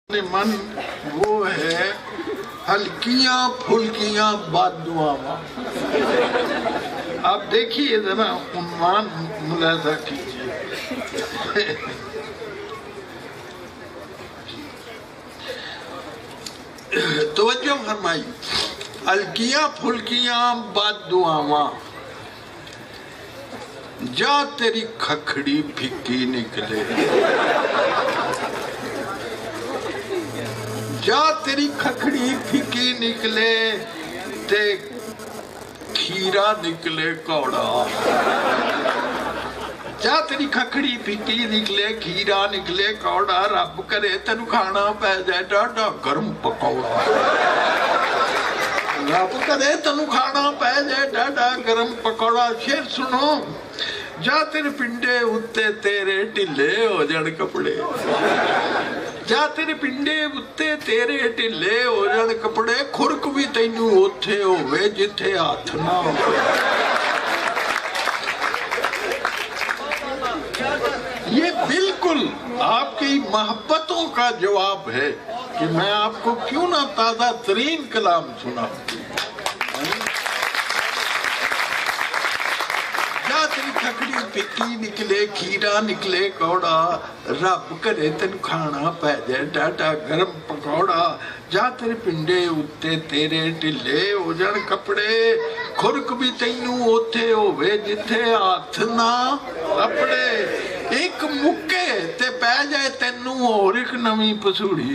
मन वो है हल्कियां फुल्कियां बद्दुआवां। आप देखिए जरा उन्मान मुलाजा कीजिए। तवज्जो फरमाई, हल्कियां फुल्कियां बद्दुआवां, जा तेरी खखड़ी फिक्की निकले, जा तेरी खखड़ी फिकी निकले ते खीरा निकले कौड़ा। जा तेरी खखड़ी फिकी निकले खीरा निकले कौड़ा, रब करे तेनू खाना पै जाए डाडा गर्म पकौड़ा। रब करे तेनू खाना पै जाए डाडा गर्म पकौड़ा। शेर सुनो, जा तेरे पिंडे उत्ते तेरे ढिले हो जान कपड़े, जा तेरे पिंडे उत्ते तेरे ढिले हो जान कपड़े, खुरक भी तैनू ओथे होवे जिथे हाथ ना होवे। ये बिल्कुल आपकी मोहब्बतों का जवाब है कि मैं आपको क्यों ना ताजा तरीन कलाम सुनाऊं। तेरी खखड़ी फिक्की निकले खीरा निकले कौड़ा, रब करे तेन खाना पै जाए डाडा गर्म पकौड़ा। जा तेरे पिंडे उत्ते तेरे ढिले हो जान कपड़े, खुरक भी तैनू ओथे होवे जिथे हाथ ना अपड़े। एक मुक्के ते पै जाए तैनू होर एक नवी पसूड़ी,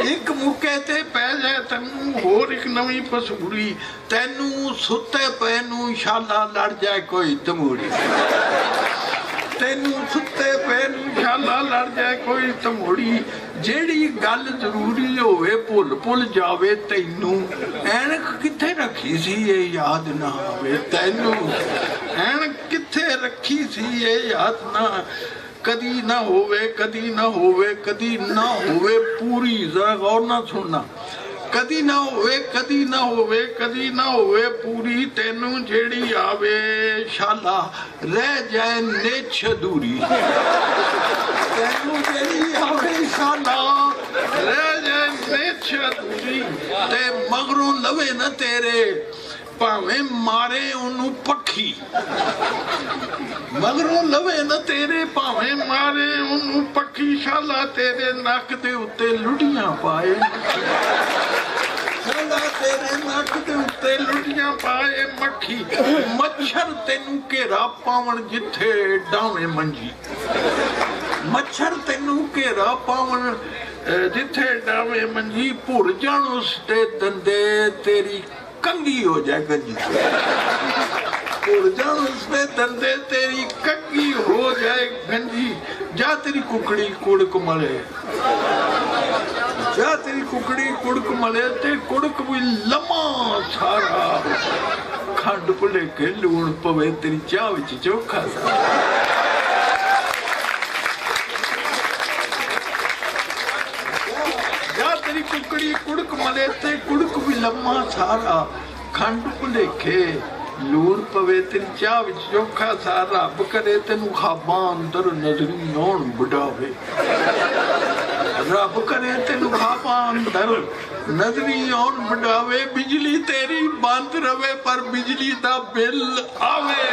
एक मुक्के ते पै जाए तैनू होर एक नवी पसूड़ी, तैनू सुते पे नू शाला लड़ जाए कोई तमूड़ी, तैनू सुते पे नू शाला लड़ जाए कोई तमूड़ी। जेड़ी गल जरूरी होवे भुल भुल जावे तैनू, ऐनक किथे रखी सी ये याद ना आवे तैनू, ऐनक किथे रखी सी ये याद ना, कदी ना होवे कदी ना होवे कदी ना होवे पूरी। जरा गौर ना सुनना, कदी ना होवे कदी ना होवे कदी ना होवे पूरी, तेनू जेड़ी आवे शाला रह जाए नेछ अधूरी, तेनू जेड़ी आवे शाला रह जाए नेछ अधूरी। ते मगरों लवे न तेरे भावे मारे उन्नू पखी, मगरों लवे न तेरे भावे मारे उन्नू पखी, शाला तेरे नक दे उत्ते लुड़ियां पाए, शाला तेरे नक दे उत्ते लुड़ियां पाए मक्खी। मच्छर तेनू घेरा पावन जिथे डावे मंजी, मच्छर तेनू घेरा पावन जिथे डावे मंजी, भुर जान उसते दंदे तेरी कंगी हो जाए गंजी, भुर जान उसते दंदे तेरी कंगी हो जाए गंजी। जा तेरी कुकड़ी कुड़क मले, जा तेरी कुकड़ी कुड़क मले ते कुड़क भी लम्मा सारा, खंड भुलेखे लूण पवे तेरी चाह विच चोखा सारा। कुकड़ी कुड़क मले ते कुड़क भी लम्मा सारा, खंड भुलेखे लूण पवे तेरी चाह विच चोखा सारा। रब करे तेनू खाबां अंदर नजरी आउण बढ़ावे, रब करे तेनू खाबां अंदर नजरी आउण बढ़ावे। बिजली तेरी बंद रवे पर बिजली दा बिल आवे।